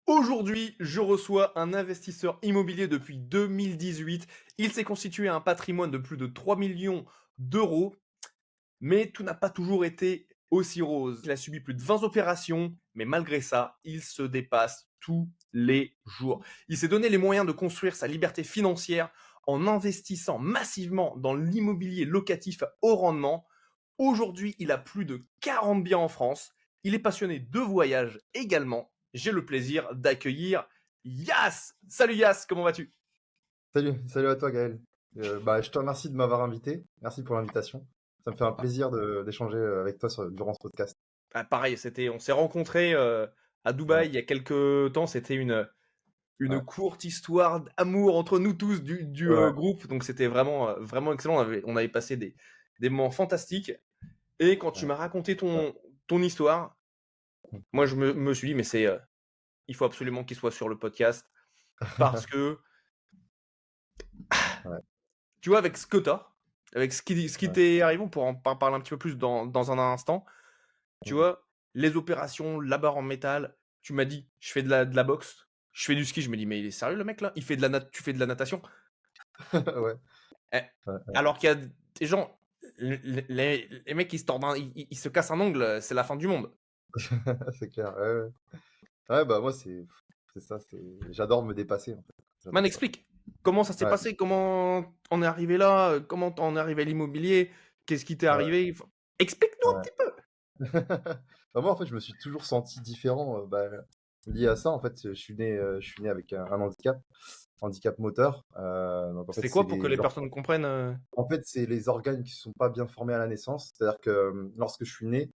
Aujourd'hui, je reçois un investisseur immobilier depuis 2018. Il s'est constitué un patrimoine de plus de 3 millions d'euros, mais tout n'a pas toujours été aussi rose. Il a subi plus de 20 opérations, mais malgré ça, il se dépasse tous les jours. Il s'est donné les moyens de construire sa liberté financière en investissant massivement dans l'immobilier locatif à haut rendement. Aujourd'hui, il a plus de 40 biens en France. Il est passionné de voyage également. J'ai le plaisir d'accueillir Yas. Salut Yas, comment vas-tu? Salut à toi Gaël. Je te remercie de m'avoir invité. Merci pour l'invitation. Ça me fait un plaisir d'échanger avec toi durant ce podcast. Ah, pareil, on s'est rencontrés à Ouais, Dubaï il y a quelques temps. C'était une ouais, courte histoire d'amour entre nous tous du ouais, groupe. Donc c'était vraiment excellent. On avait passé des moments fantastiques. Et quand tu ouais, m'as raconté ouais. ton histoire, moi je me suis dit, mais il faut absolument qu'il soit sur le podcast parce que Ouais, tu vois, avec ce que tu as, avec ce qui ouais, t'est arrivé, on pourra en parler un petit peu plus dans un instant. Tu mm, vois, les opérations, la barre en métal, tu m'as dit, je fais de la boxe, je fais du ski. Je me dis, mais il est sérieux le mec là? Tu fais de la natation? ouais, Eh, ouais, ouais. alors qu'il y a des gens, les mecs, ils se cassent un ongle, c'est la fin du monde. C'est clair. Ouais, ouais. Ouais, bah moi c'est ça. J'adore me dépasser en fait. Man, J'adore ça. explique. Comment ça s'est Ouais, passé? Comment on est arrivé là? Comment on est arrivé à l'immobilier? Qu'est-ce qui t'est ouais, arrivé? Explique-nous un ouais. petit peu. Bah, moi en fait je me suis toujours senti différent lié à ça. En fait je suis né avec un handicap moteur. Donc en fait C'est quoi pour que les genre, personnes comprennent? en fait, c'est les organes qui sont pas bien formés à la naissance. C'est-à-dire que, lorsque je suis né,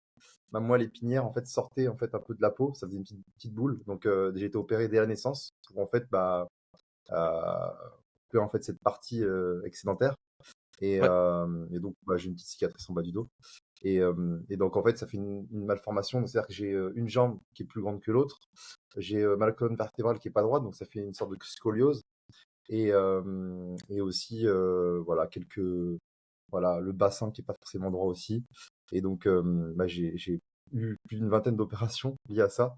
ma moelle épinière, en fait, sortait, en fait, un peu de la peau. Ça faisait une petite boule. Donc, j'ai été opéré dès la naissance pour, en fait, heu, couper, en fait, cette partie, excédentaire Ouais, et donc, j'ai une petite cicatrice en bas du dos et donc, en fait, ça fait une malformation. C'est-à-dire que j'ai, une jambe qui est plus grande que l'autre. J'ai, ma colonne vertébrale qui est pas droite, donc ça fait une sorte de scoliose et aussi, voilà, voilà, le bassin qui est pas forcément droit aussi. Et donc, j'ai eu plus d'une vingtaine d'opérations liées à ça.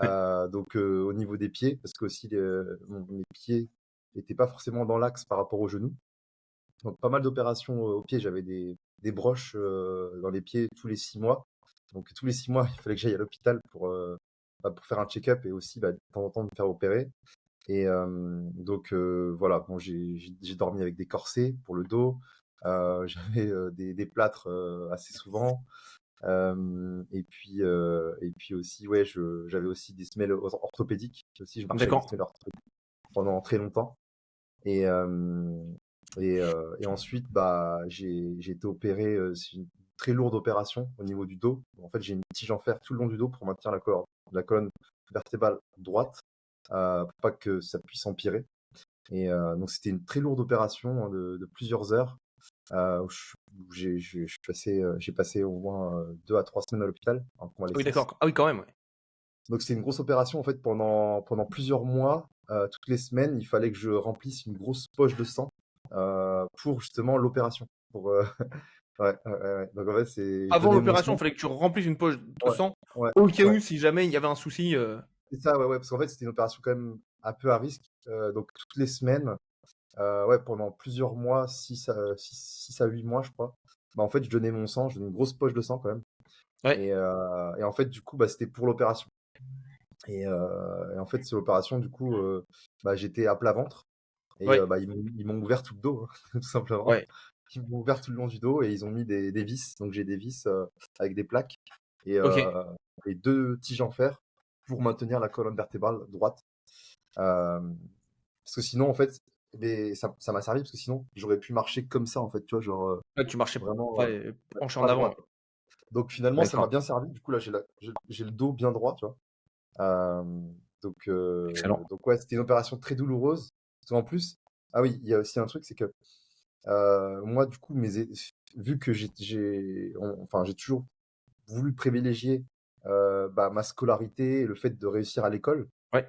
ouais. Donc, au niveau des pieds, parce que aussi mes pieds étaient pas forcément dans l'axe par rapport aux genoux. Donc, pas mal d'opérations aux pieds. J'avais des broches dans les pieds tous les 6 mois. Donc, tous les 6 mois, il fallait que j'aille à l'hôpital pour faire un check-up et aussi de temps en temps me faire opérer. Donc, voilà, bon, j'ai dormi avec des corsets pour le dos. J'avais des plâtres assez souvent. Et puis aussi, ouais, j'avais aussi des semelles orthopédiques. Aussi, je marchais avec des D'accord. semelles orthopédiques pendant très longtemps. Et, euh, et ensuite, j'ai été opéré. C'est une très lourde opération au niveau du dos. En fait, j'ai une tige en fer tout le long du dos pour maintenir la colonne vertébrale droite, pour pas que ça puisse empirer. Donc c'était une très lourde opération, hein, de plusieurs heures, où j'ai passé au moins 2 à 3 semaines à l'hôpital en Ah oui, convalescence. d'accord. Ah oui, quand même, ouais. Donc c'était une grosse opération en fait pendant plusieurs mois. Toutes les semaines, il fallait que je remplisse une grosse poche de sang, pour justement l'opération. Ouais, ouais, ouais, ouais. Donc en fait, je Avant donnais mon l'opération, il sang. fallait que tu remplisses une poche de Ouais, sang ouais, au cas ouais. où, si jamais il y avait un souci. C'est ça, ouais, ouais, parce qu'en fait, c'était une opération quand même un peu à risque. Donc toutes les semaines, ouais, pendant plusieurs mois, 6 à 8 mois, je crois. En fait, je donnais mon sang, je donnais une grosse poche de sang quand même. Ouais, Et en fait, du coup, c'était pour l'opération. Et en fait, c'est l'opération, du coup, j'étais à plat ventre. Et ouais, ils m'ont ouvert tout le dos, hein, tout simplement. ouais. Ils m'ont ouvert tout le long du dos et ils ont mis des vis. Donc j'ai des vis avec des plaques et, Ok. deux tiges en fer pour maintenir la colonne vertébrale droite. Euh, Parce que sinon, en fait, ça m'a servi parce que sinon, j'aurais pu marcher comme ça, en fait, tu vois, genre, Ouais, tu marchais vraiment, ouais, penché en pas avant. droit, quoi. Donc finalement, ça m'a D'accord. bien servi. Du coup, là, j'ai le dos bien droit, tu vois. Euh, Excellent. donc ouais, c'était une opération très douloureuse. Parce qu'en plus, ah oui, il y a aussi un truc, c'est que moi, du coup, vu que j'ai toujours voulu privilégier ma scolarité et le fait de réussir à l'école. Ouais.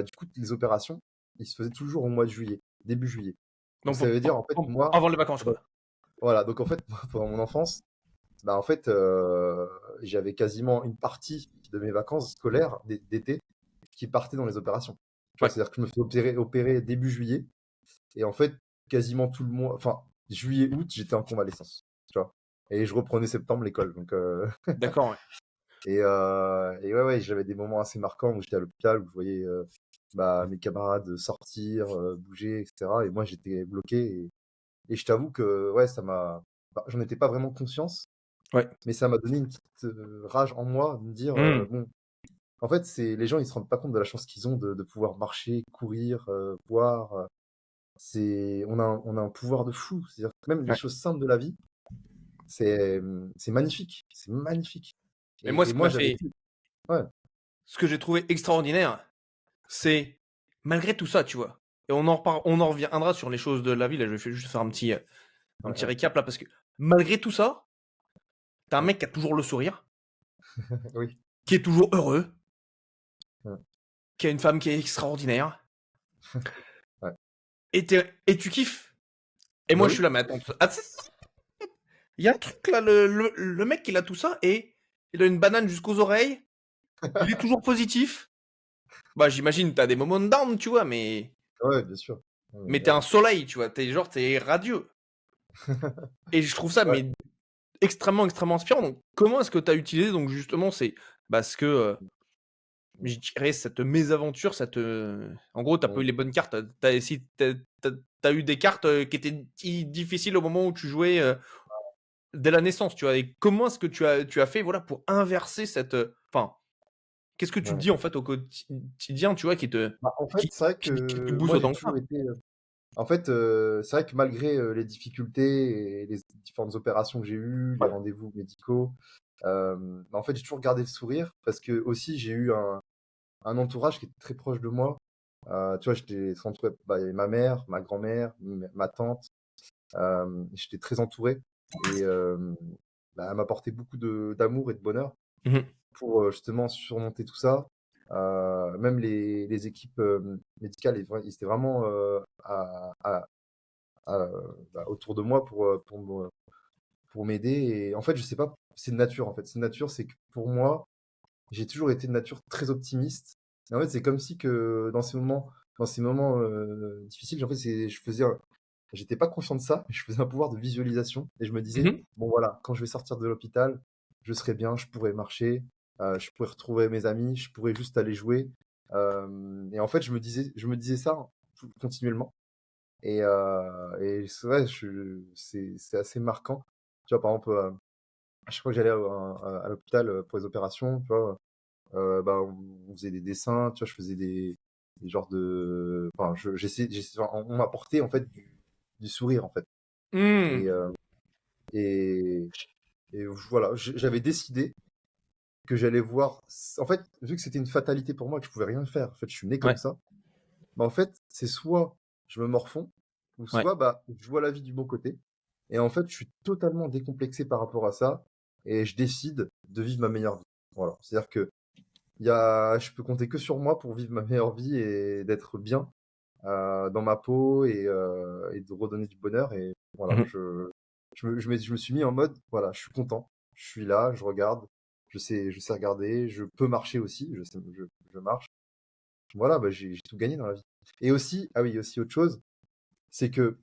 Du coup, les opérations, ils se faisaient toujours au mois de juillet, début juillet. Donc Donc ça veut dire, en fait, moi, avant les vacances, pendant- quoi. voilà, donc en fait, moi, pendant mon enfance, en fait, j'avais quasiment une partie de mes vacances scolaires d'été qui partait dans les opérations. Tu vois? Ouais. C'est-à-dire que je me fais opérer début juillet et en fait, quasiment tout le mois enfin, juillet, août, j'étais en convalescence, tu vois? Et je reprenais septembre l'école donc D'accord, ouais. et ouais, j'avais des moments assez marquants où j'étais à l'hôpital, où je voyais, bah, mes camarades sortir, bouger et cetera et moi j'étais bloqué et je t'avoue que, ouais, ça m'a bah, j'en étais pas vraiment conscience, Ouais. mais ça m'a donné une petite, rage en moi de me dire, Mmh. bon, en fait, c'est les gens, ils se rendent pas compte de la chance qu'ils ont de pouvoir marcher, courir, voir, c'est on a un pouvoir de fou. C'est-à-dire que même les Ouais. choses simples de la vie, c'est magnifique, c'est magnifique Et moi, et moi, j'avais ouais, ce que j'ai trouvé extraordinaire, c'est malgré tout ça, tu vois? Et on en reviendra sur les choses de la vie, là, je vais juste faire un ouais, petit ouais, récap là, parce que malgré tout ça, tu un ouais, mec qui a toujours le sourire, oui, qui est toujours heureux, ouais, qui a une femme qui est extraordinaire, ouais. et tu kiffes. Et Bah moi, je oui, suis là, mais attends, il y a un truc là, le mec, il a tout ça et il a une banane jusqu'aux oreilles, il est toujours positif. Bah, j'imagine, tu as des moments de down, tu vois, ouais, bien sûr. mais tu es un soleil, tu vois, tu es radieux. Et je trouve ça, Ouais, mais extrêmement, extrêmement inspirant. Donc, comment est-ce que tu as utilisé donc justement c'est parce que, mmh, je dirais cette mésaventure, en gros, tu as pas eu mmh, les bonnes cartes. Tu as eu des cartes, qui étaient difficiles au moment où tu jouais, dès la naissance, tu vois? Et comment est-ce que tu as fait, voilà, pour inverser enfin, qu'est-ce que tu te ouais. dis, en fait, au quotidien, tu vois, Bah, en fait, c'est vrai qui te que booste moi, j'ai autant que toujours ça? été, en fait, c'est vrai que malgré, les difficultés et les différentes opérations que j'ai eues, les Ouais. rendez-vous médicaux, bah, en fait, j'ai toujours gardé le sourire parce que aussi j'ai eu un entourage qui était très proche de moi. Tu vois, j'étais très entouré, bah, il y avait ma mère, ma grand-mère, ma tante, j'étais très entouré et bah, elle m'apportait beaucoup de d'amour et de bonheur Mmh. pour, justement surmonter tout ça. Même les équipes, médicales, ils étaient vraiment, à, bah, autour de moi pour m'aider et en fait, je sais pas, c'est de nature, en fait. C'est de nature, c'est que pour moi, j'ai toujours été de nature très optimiste et en fait, c'est comme si que dans ces moments, difficiles, en fait, j'étais pas conscient de ça, mais je faisais un pouvoir de visualisation et je me disais: Mmh. «Bon voilà, quand je vais sortir de l'hôpital, je serai bien, je pourrai marcher, je pourrai retrouver mes amis, je pourrai juste aller jouer». Hem et en fait, je me disais ça continuellement et c'est vrai, c'est assez marquant. Tu vois, par exemple, à chaque fois que j'allais à l'hôpital, pour les opérations, tu vois, bah, on faisait des dessins, tu vois, je faisais des genres de enfin, enfin, on m'apportait en fait du sourire, en fait Mmh. et et voilà, j'avais décidé que j'allais voir en fait, vu que c'était une fatalité pour moi, que je pouvais rien faire, en fait, je suis né comme Ouais, ça, bah, en fait, c'est soit je me morfonds ou ouais. soit, bah, je vois la vie du bon côté et en fait, je suis totalement décomplexé par rapport à ça et je décide de vivre ma meilleure vie. Voilà, c'est-à-dire que je peux compter que sur moi pour vivre ma meilleure vie et d'être bien, dans ma peau et de redonner du bonheur et voilà, Mmh. je me suis mis en mode, voilà, je suis content, je suis là, je regarde, je sais regarder, je peux marcher aussi, je marche. Voilà, bah, j'ai tout gagné dans la vie et aussi ah oui, aussi autre chose, c'est que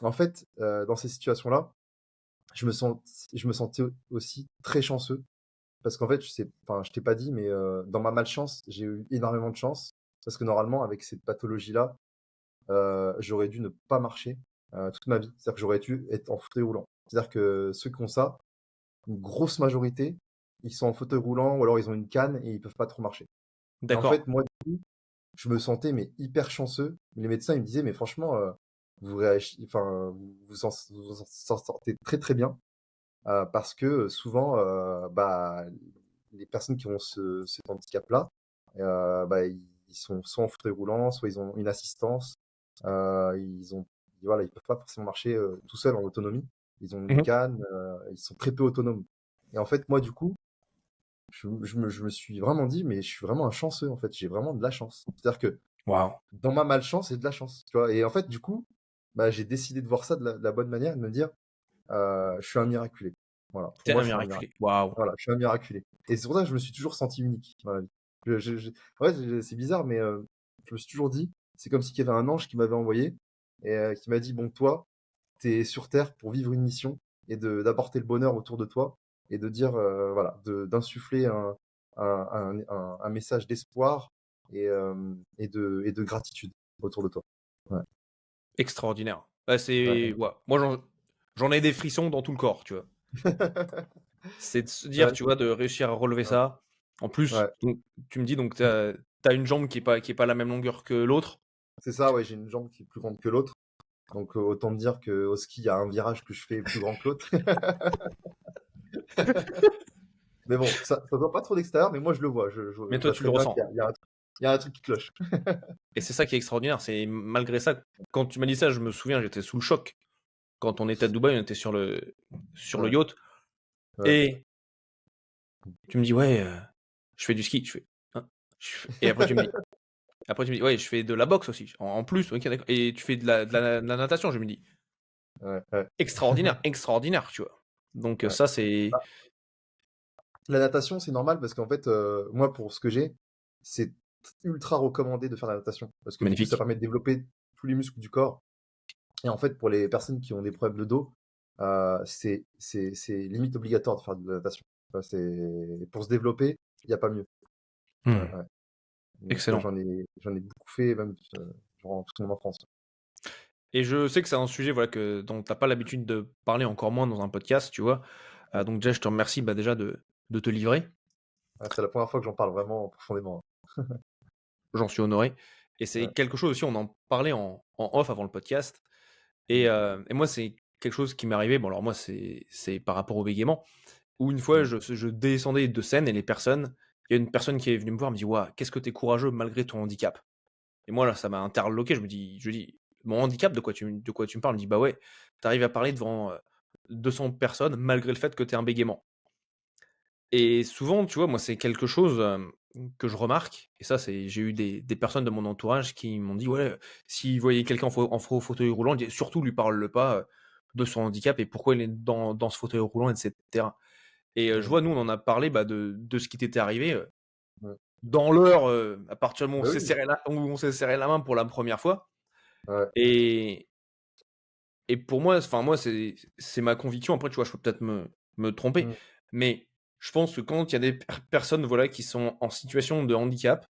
en fait, dans ces situations-là, je me sentais aussi très chanceux parce qu'en fait, enfin, je t'ai pas dit, mais dans ma malchance, j'ai eu énormément de chance parce que normalement, avec cette pathologie-là, j'aurais dû ne pas marcher, toute ma vie. C'est-à-dire que j'aurais dû être en fauteuil roulant. C'est-à-dire que ceux qui ont ça, une grosse majorité, ils sont en fauteuil roulant ou alors ils ont une canne et ils peuvent pas trop marcher. Et en D'accord. fait, moi, du coup, je me sentais mais hyper chanceux. Les médecins, ils me disaient: «Mais franchement, enfin, vous en sortez très, très bien». Parce que, souvent, bah, les personnes qui ont cet handicap-là, bah, ils sont soit en fauteuil roulant, soit ils ont une assistance, ils ont voilà, ils peuvent pas forcément marcher, tout seuls en autonomie. Ils ont une Mmh. canne, ils sont très peu autonomes et en fait, moi, du coup, je me suis vraiment dit: «Mais je suis vraiment un chanceux, en fait, j'ai vraiment de la chance». C'est-à-dire que Waouh! dans ma malchance, j'ai de la chance, tu vois? Et en fait, du coup, bah, j'ai décidé de voir ça de la bonne manière et de me dire: «Je suis un miraculé». Voilà, pour Tu moi, un je suis un miraculé. miraculé. Waouh! Voilà, je suis un miraculé et c'est pour ça que je me suis toujours senti unique dans la vie. Je ouais, c'est bizarre, mais je me suis toujours dit, c'est comme s'il y avait un ange qui m'avait envoyé et qui m'a dit: «Bon, toi, tu es sur terre pour vivre une mission et d'apporter le bonheur autour de toi et de dire, voilà, d'insuffler un message d'espoir et de gratitude autour de toi». Ouais, Extraordinaire. Bah, c'est ouais. ouais, moi j'en ai des frissons dans tout le corps, tu vois? C'est de se dire, Ouais, tu vois, de réussir à relever ouais, ça. En plus, ouais. donc tu me dis donc tu as une jambe qui est pas la même longueur que l'autre. C'est ça, ouais, j'ai une jambe qui est plus grande que l'autre, donc autant te dire qu'au ski, il y a un virage que je fais plus grand que l'autre. Mais bon, ça se voit pas trop d'extérieur, mais moi je le vois. Mais Je toi, vois tu très le bien ressens. il y a un truc qui cloche. Et c'est ça qui est extraordinaire, c'est malgré ça, quand tu m'as dit ça, je me souviens, j'étais sous le choc. Quand on était à Dubaï, on était sur le Ouais, yacht ouais. et tu me dis: «Ouais, je fais du ski». Je fais: «Hein?» Et après tu me dis: «Ouais, je fais de la boxe aussi». En plus, OK, d'accord, et tu fais de la natation? Je me dis: Ouais, ouais. «Extraordinaire, extraordinaire», tu vois? Donc Ouais. ça, c'est Bah, la natation, c'est normal parce qu'en fait, moi, pour ce que j'ai, c'est ultra recommandé de faire la natation parce que du coup, ça magnifique. permet de développer tous les muscles du corps et en fait, pour les personnes qui ont des problèmes de dos, c'est limite obligatoire de faire de la natation. Tu vois, c'est pour se développer, il y a pas mieux. Ouais, Mmh, ouais. Donc excellent. j'en ai beaucoup fait même, durant toute mon enfance. Et je sais que c'est un sujet, voilà, dont tu as pas l'habitude de parler, encore moins dans un podcast, tu vois? Ouais. Donc déjà, je te remercie, bah, déjà de te livrer. Ouais, c'est la première fois que j'en parle vraiment profondément, J'en suis honoré et hein. c'est Ouais. quelque chose aussi, on en parlait en off avant le podcast Mmh. et moi, c'est quelque chose qui m'est arrivé. Bon, alors moi, c'est par rapport au bégaiement, où une fois, Mmh. je descendais de scène et il y a une personne qui est venue me voir, me dit: «Waouh, qu'est-ce que tu es courageux malgré ton handicap». Et moi, là, ça m'a interloqué. Je dis: «Mon handicap, de quoi tu me parles?» Il me dit: «Bah ouais, tu arrives à parler devant, 200 personnes malgré le fait que tu aies un bégaiement». Et souvent, tu vois, moi, c'est quelque chose, que je remarque et ça, j'ai eu des personnes de mon entourage qui m'ont dit: «Ouais, s'ils voyaient quelqu'un en fauteuil roulant, ils disaient: «Surtout lui parle pas, de son handicap et pourquoi il est dans ce fauteuil roulant» et cetera. Et je Mmh. vois, nous, on en a parlé, bah, de ce qui t'était arrivé, Mmh. dans l'heure, à partir du moment Bah oui. où on s'est serré la main pour la première fois. Ouais. Et et pour moi, enfin, moi, c'est ma conviction. Après, tu vois, je peux peut-être me tromper, Mmh. mais je pense que quand il y a des personnes, voilà, qui sont en situation de handicap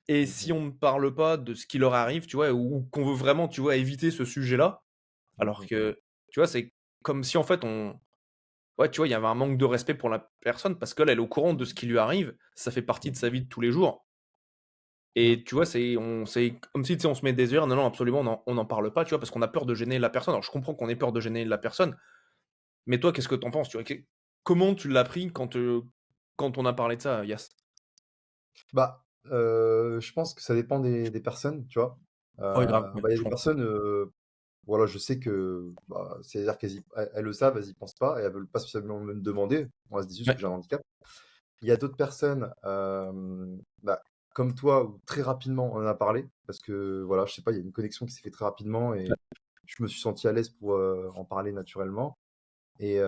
et Mmh si mh. on ne parle pas de ce qui leur arrive, tu vois? Ou qu'on veut vraiment, tu vois, éviter ce sujet-là, Mmh alors mh. que, tu vois, c'est comme si, en fait, ouais, tu vois, il y avait un manque de respect pour la personne parce qu'elle, elle est au courant de ce qui lui arrive, ça fait partie de Mmh. sa vie de tous les jours Mmh. et tu vois, c'est comme si, tu sais, on se met des œillères: «Non, non, absolument, on n'en parle pas», tu vois? Parce qu'on a peur de gêner la personne. Alors je comprends qu'on ait peur de gêner la personne, mais toi, qu'est-ce que tu en penses, tu vois? Comment tu l'as pris quand on a parlé de ça, Yas? Bah, je pense que ça dépend des personnes, tu vois? Ouais, grave, ouais, Bah, il y a je des comprends. personnes, voilà, je sais que, bah, c'est-à-dire elles le savent, elles y pensent pas et elles veulent pas spécialement me le demander. Moi, elles se disent juste Ouais, que j'ai un handicap. Il y a d'autres personnes, bah, comme toi, où très rapidement on en a parlé parce que, voilà, je sais pas, il y a une connexion qui s'est fait très rapidement et ouais. je me suis senti à l'aise pour, en parler naturellement. Et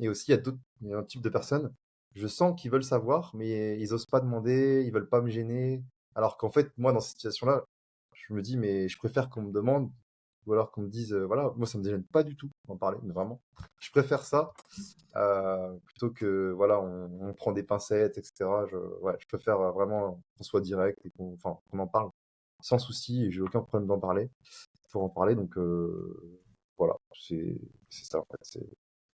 aussi, il y a un type de personnes, je sens qu'ils veulent savoir, mais ils osent pas demander, ils veulent pas me gêner. Alors qu'en fait, moi, dans cette situation-là, je me dis: «Mais je préfère qu'on me demande ou alors qu'on me dise», voilà, moi, ça me gêne pas du tout d'en parler, mais vraiment. Je préfère ça, plutôt que, voilà, on prend des pincettes et cetera. Ouais, je préfère, vraiment qu'on soit direct et qu'on en parle sans souci et j'ai aucun problème d'en parler, pour en parler donc voilà, c'est ça, en fait,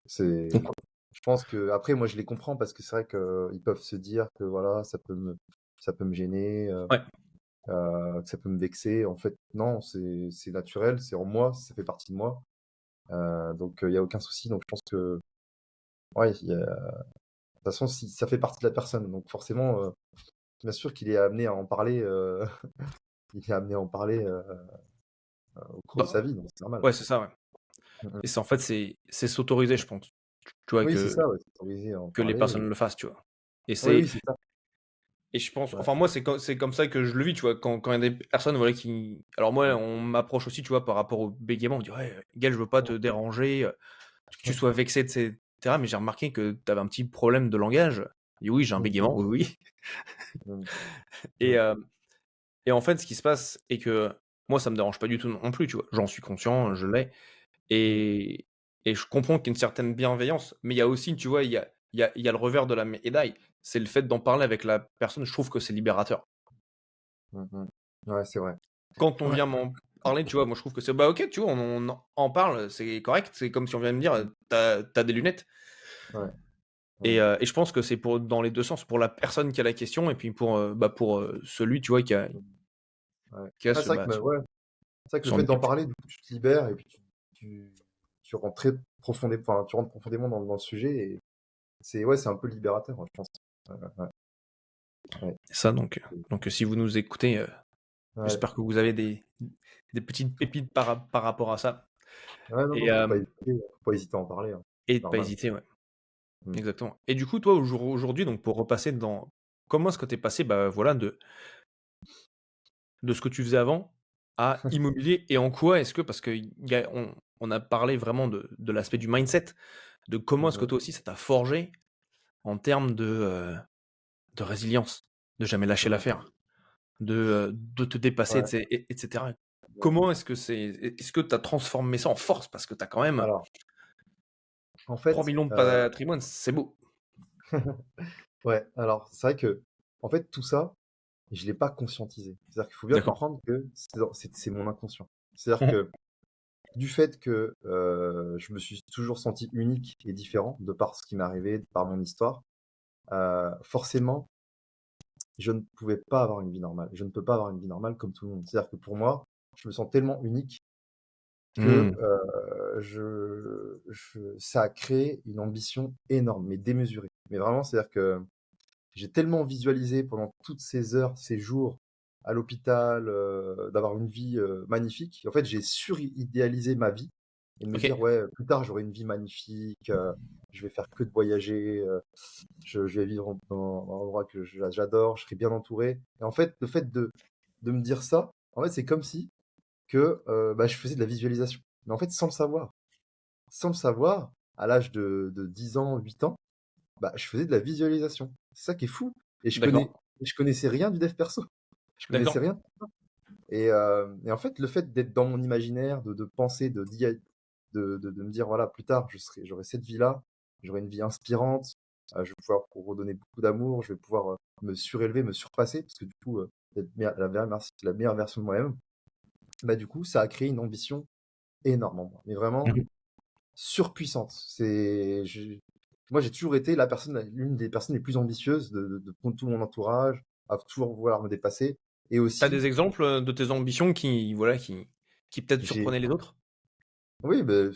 c'est Donc je pense qu'après moi je les comprends parce que c'est vrai qu'ils peuvent se dire que voilà, ça peut me gêner, ouais, que ça peut me vexer. En fait, non, c'est naturel, c'est en moi, ça fait partie de moi, donc il y a aucun souci. Donc je pense que ouais, il y a de toute façon, si ça fait partie de la personne, donc forcément, bien sûr qu'il est amené à en parler, il est amené à en parler, au cours de sa bah, vie, donc c'est normal. ouais, c'est ça, ouais. Mmh mh. Et c'est en fait, c'est s'autoriser, je pense. Tu vois, Oui, c'est que ça, ouais, s'autoriser à en les parler, personnes le fassent, tu vois? Et oui, c'est oui, c'est ça. et je pense, Ouais. enfin, moi, c'est comme ça que je le vis, tu vois? Quand il y a des personnes, voilà, alors moi, Mmh. on m'approche aussi, tu vois, par rapport au bégaiement, on me dit: «Ouais, Gaël, je veux pas Mmh. te déranger, que tu Mmh. sois vexé et cetera», mais j'ai remarqué que tu avais un petit problème de langage Il dit: «Oui, j'ai un Mmh. bégaiement, oui, oui». Mmh. Et, Mmh. et en fait, ce qui se passe et que moi, ça me dérange pas du tout non plus, tu vois? J'en suis conscient, je l'ai Mmh. et et je comprends qu'il y a une certaine bienveillance, mais il y a aussi, tu vois, il y a le revers de la médaille. C'est le fait d'en parler avec la personne, je trouve que c'est libérateur. Mmh mh. Ouais, c'est vrai. Quand on Ouais. vient m'en parler, tu vois, moi, je trouve que c'est bah, OK, tu vois, on en parle, c'est correct. C'est comme si on vient me dire, Mmh. «Tu as des lunettes?» Ouais. et Ouais. et je pense que c'est pour dans les 2 sens, pour la personne qui a la question et puis pour, pour, celui, tu vois, qui a Mmh. Ouais. qui a Ah, c'est ce, vrai que, bah, ouais, c'est vrai que le ce fait d'en handicap, tu parler, du coup, tu te libères et puis tu tu rentres très enfin, tu rentres profondément dans le sujet et c'est ouais, c'est un peu libérateur, ouais, je pense. Ouais, ouais, ouais. ça donc si vous nous écoutez, Ouais. j'espère que vous avez des petites pépites par rapport à ça Ouais, non, et non, faut pas hésiter à en parler, hein. et C'est de pas normal. hésiter, ouais, Mmh. exactement et du coup, toi, aujourd'hui, donc pour repasser dans comment est-ce que tu es passé, bah, voilà, de ce que tu faisais avant à immobilier et en quoi est-ce que parce qu'il y a on a parlé vraiment de l'aspect du mindset, de comment Mmh est-ce que mh. toi aussi ça t'a forgé en termes de résilience, de jamais lâcher Mmh. l'affaire, de te dépasser Ouais, et cetera. ouais. Comment est-ce que tu as transformé ça en force? Parce que tu as quand même Alors, en 3 fait, 000 de patrimoine, c'est beau. ouais, alors c'est vrai que, en fait, tout ça, je l'ai pas conscientisé. C'est-à-dire qu'il faut bien D'accord. comprendre que c'est mon inconscient. C'est-à-dire Mmh. que du fait que, je me suis toujours senti unique et différent de par ce qui m'est arrivé, de par mon histoire, forcément, je ne pouvais pas avoir une vie normale. Je ne peux pas avoir une vie normale comme tout le monde. C'est-à-dire que pour moi, je me sens tellement unique que, Mmh. ça a créé une ambition énorme, mais démesurée. Mais vraiment, c'est-à-dire que j'ai tellement visualisé pendant toutes ces heures, ces jours à l'hôpital, d'avoir une vie, magnifique. En fait, j'ai suridéalisé ma vie et de me dire: OK. «Ouais, plus tard, j'aurai une vie magnifique, je vais faire que de voyager, je vais vivre dans un endroit que j'adore, je serai bien entouré» et en fait, le fait de me dire ça, en fait, c'est comme si que, bah, je faisais de la visualisation. Mais en fait, sans le savoir. Sans le savoir, à l'âge de 10 ans, 8 ans, bah, je faisais de la visualisation. C'est ça qui est fou et D'accord. je connaissais rien du dev perso. Je connaissais D'accord. rien et en fait, le fait d'être dans mon imaginaire, de penser, de me dire: «Voilà, plus tard, j'aurai cette vie-là, j'aurai une vie inspirante, je vais pouvoir redonner beaucoup d'amour, je vais pouvoir, me surélever, me surpasser» parce que du coup, être la meilleure version de moi-même, bah, du coup, ça a créé une ambition énorme en moi, mais vraiment Mmh. surpuissante. Moi, j'ai toujours été l'une des personnes les plus ambitieuses de tout mon entourage, à toujours vouloir me dépasser et Tu as aussi des exemples, de tes ambitions qui, voilà, qui peut-être j'ai surprenaient les autres? oui, beh,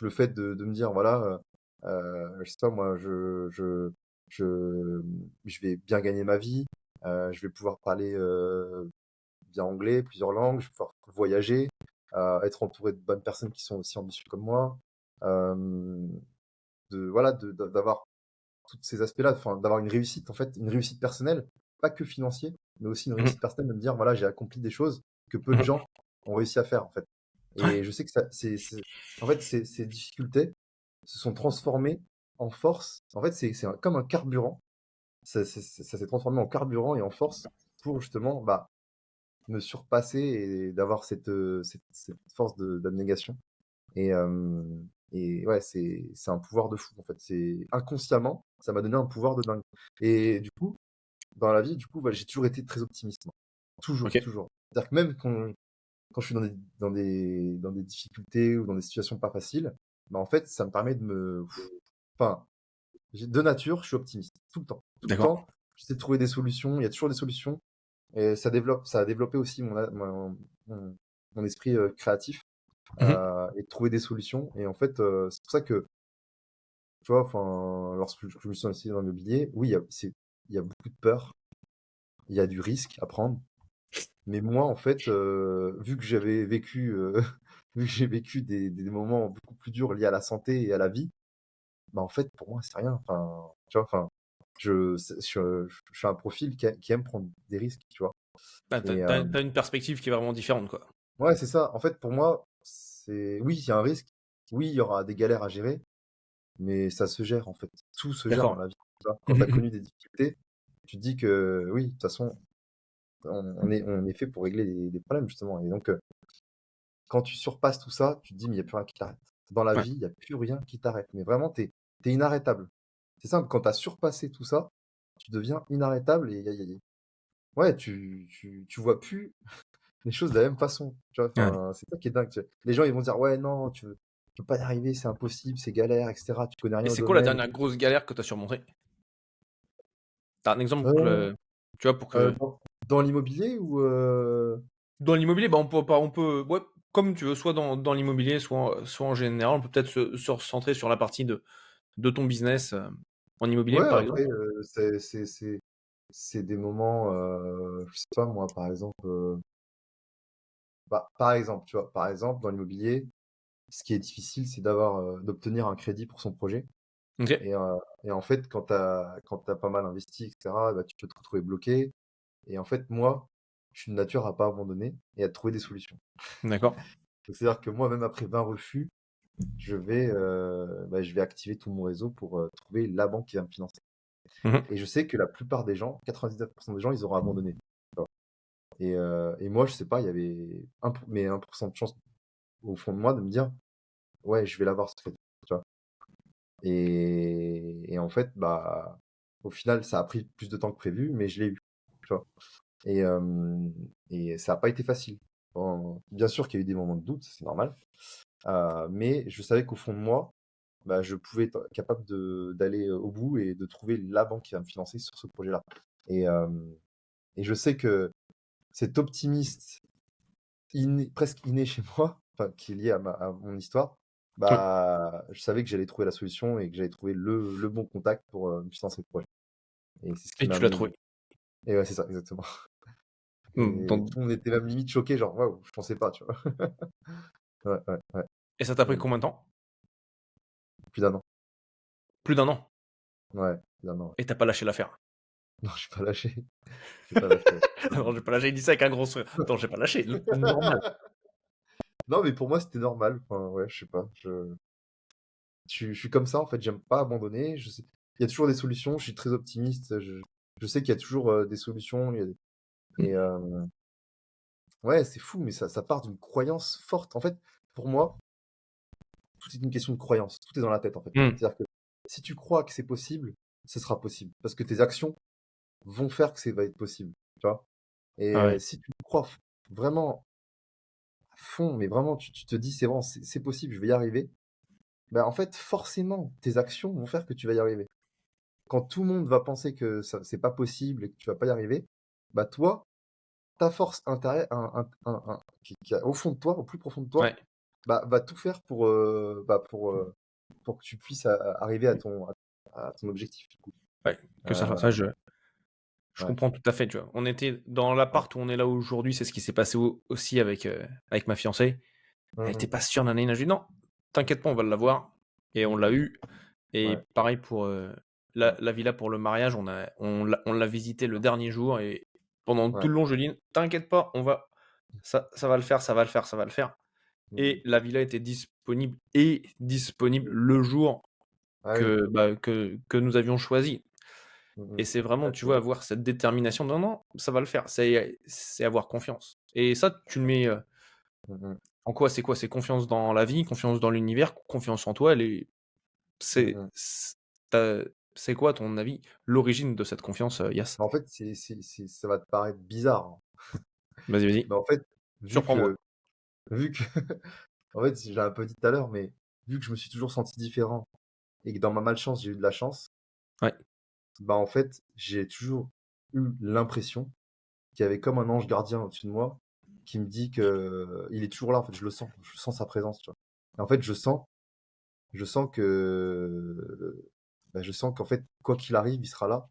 le fait de me dire voilà, je sais pas moi, je, je vais bien gagner ma vie, je vais pouvoir parler, bien anglais, plusieurs langues, je vais pouvoir voyager, être entouré de bonnes personnes qui sont aussi ambitieuses comme moi, hem, de voilà, d'avoir tous ces aspects-là, enfin, d'avoir une réussite, en fait, une réussite personnelle, pas que financier, mais aussi une Mmh. réussite personnelle, de me dire: «Voilà, j'ai accompli des choses que peu de Mmh. gens ont réussi à faire», en fait. Ouais. Et je sais que ça c'est en fait, ces difficultés se sont transformées en force. En fait, comme un carburant. Ça s'est transformé en carburant et en force pour justement, bah, me surpasser et d'avoir cette force d'abnégation. Et ouais, c'est un pouvoir de fou, en fait. C'est inconsciemment, ça m'a donné un pouvoir de dingue. Et du coup, dans la vie, du coup, bah, j'ai toujours été très optimiste, moi. Toujours, OK. toujours. C'est-à-dire que même quand je suis dans des difficultés ou dans des situations pas faciles, bah, en fait, ça me permet enfin, de nature, je suis optimiste. Tout le temps. Tout le D'accord. temps, j'essaie de trouver des solutions. Il y a toujours des solutions. Et ça a développé aussi mon mon esprit, créatif. Mmh. Et de trouver des solutions et en fait, c'est pour ça que, tu vois, enfin, lorsque je me suis lancé dans l'immobilier, oui, il y a beaucoup de peur, il y a du risque à prendre, mais moi, en fait, vu que j'avais vécu, vu que j'ai vécu des moments beaucoup plus durs liés à la santé et à la vie, bah, en fait, pour moi, c'est rien. Enfin, tu vois, enfin, je suis un profil qui aime prendre des risques, tu vois? Ah, Et tu une perspective qui est vraiment différente, quoi. ouais, c'est ça. En fait, pour moi, oui, il y a un risque, oui, il y aura des galères à gérer, mais ça se gère, en fait. Tout se gère dans D'accord. la vie. tu vois? Quand Mmh tu as mh, mmh. connu des difficultés, tu te dis que oui, de toute façon, on est fait pour régler des problèmes justement et donc quand tu surpasses tout ça, tu te dis: «Mais il y a plus rien qui t'arrête». Dans la Ouais. vie, il y a plus rien qui t'arrête, mais vraiment tu es inarrêtable. C'est simple, quand tu as surpassé tout ça, tu deviens inarrêtable et y a ouais, tu vois plus les choses de la même façon, tu vois? Ouais. Enfin, c'est ça qui est dingue, tu vois? Les gens, ils vont dire: «Ouais, non, tu peux pas y arriver, c'est impossible, c'est galère et cetera, tu connais Et rien au c'est quoi la domaine». dernière grosse galère que tu as surmontée? Tu as un exemple, Heu tu vois, pour que dans l'immobilier ou dans l'immobilier, bah, on peut ouais, comme tu veux, soit dans l'immobilier, soit en général. On peut peut-être se recentrer sur la partie de ton business, en immobilier, ouais, par après, exemple? c'est des moments, je sais pas moi, par exemple, bah, par exemple, tu vois? Par exemple, dans l'immobilier, ce qui est difficile, c'est d'obtenir un crédit pour son projet OK, et en fait, quand tu as pas mal investi et cetera, bah, tu peux te retrouver bloqué et en fait, moi, je suis de nature à pas abandonner et à trouver des solutions. d'accord. Donc c'est-à-dire que moi, même après 20 refus, je vais activer tout mon réseau pour, trouver la banque qui va me financer Mmh mh. et je sais que la plupart des gens, 99 des gens, ils auront abandonné, tu vois? Et moi, je sais pas, il y avait 1 de chance au fond de moi de me dire: «Ouais, je vais l'avoir ce crédit», tu vois? Et en fait, bah, au final, ça a pris plus de temps que prévu, mais je l'ai eu, tu vois? Et ça a pas été facile. Bien sûr qu'il y a eu des moments de doute, c'est normal, mais je savais qu'au fond de moi, bah, je pouvais être capable d'aller, au bout et de trouver la banque qui va me financer sur ce projet-là. Et je sais que cet optimiste presque inné chez moi, enfin qui est lié à mon histoire, Oui, bah, je savais que j'allais trouver la solution et que j'allais trouver le bon contact pour, me financer le projet et c'est ce qui et m'a tu l'as amené trouvé. et ouais, c'est ça, exactement. Mmh, Et dans tout le monde était même limite choqué, genre: «Waouh, je pensais pas», tu vois? Ouais, ouais, ouais, et ça t'a pris et combien de temps? plus d'1 an. Plus d'1 an? Ouais, plus d'1 an, ouais. Et tu as pas lâché l'affaire? Non, j'ai pas lâché, j'ai pas lâché, ouais. Non, j'ai pas lâché, il dit ça avec un gros sourire. Attends, j'ai pas lâché, l normal. Non, mais pour moi, c'était normal, enfin, ouais, je sais pas, je suis comme ça, en fait, j'aime pas abandonner, je sais il y a toujours des solutions, je suis très optimiste, je sais qu'il y a toujours, des solutions, il y a et ouais, c'est fou, mais ça part d'une croyance forte. En fait, pour moi, tout est une question de croyance, tout est dans la tête, en fait. Mmh. C'est-à-dire que si tu crois que c'est possible, ce sera possible parce que tes actions vont faire que ça va être possible, tu vois? Et Ah ouais. si tu crois vraiment à fond, mais vraiment tu te dis: «C'est bon, c'est possible, je vais y arriver», bah, en fait, forcément, tes actions vont faire que tu vas y arriver. Quand tout le monde va penser que ça c'est pas possible et que tu vas pas y arriver, bah, toi, ta force intérieure qui a au fond de toi, au plus profond de toi, Ouais, bah, va tout faire pour que tu puisses arriver à ton objectif, du coup. ouais, que ça Heu, ça je ouais, comprends tout à fait, tu vois? On était dans ouais. l'appart où on est là aujourd'hui, c'est ce qui s'est passé aussi avec ma fiancée. Elle Mmh était mh. pas sûre d'un je lui ai dit: «Non, t'inquiète pas, on va l'avoir» et on Mmh l'a mh. eu et Ouais, pareil pour, ouais, la villa pour le mariage, on l'a visité le dernier jour et pendant tout ouais. le long, je lui dis: «T'inquiète pas, ça va le faire, ça va le faire, ça va le faire» Mmh mh. et la villa était disponible le jour Ah oui. que nous avions choisi Mmh et mh. c'est vraiment, Ouais, tu c'est vois, vrai. avoir cette détermination de: «Non, non, ça va le faire». C'est avoir confiance et ça, tu le mets, Mmh mh. en quoi? C'est quoi? C'est confiance dans la vie, confiance dans l'univers, confiance en toi, Mmh c'est mh. c tu c'est quoi, à ton avis, l'origine de cette confiance, Yas? En fait, ça va te paraître bizarre, hein, Vas-y, vas-y, mais en fait, vu surprends-moi. que vu que en fait, je l'ai un peu dit tout à l'heure, mais vu que je me suis toujours senti différent et que dans ma malchance, j'ai eu de la chance, Ouais. bah, en fait, j'ai toujours eu l'impression qu'il y avait comme un ange gardien au-dessus de moi qui me dit que il est toujours là, en fait, je sens sa présence, tu vois? Et en fait, je sens que, bah, je sens qu'en fait, quoi qu'il arrive, il sera là.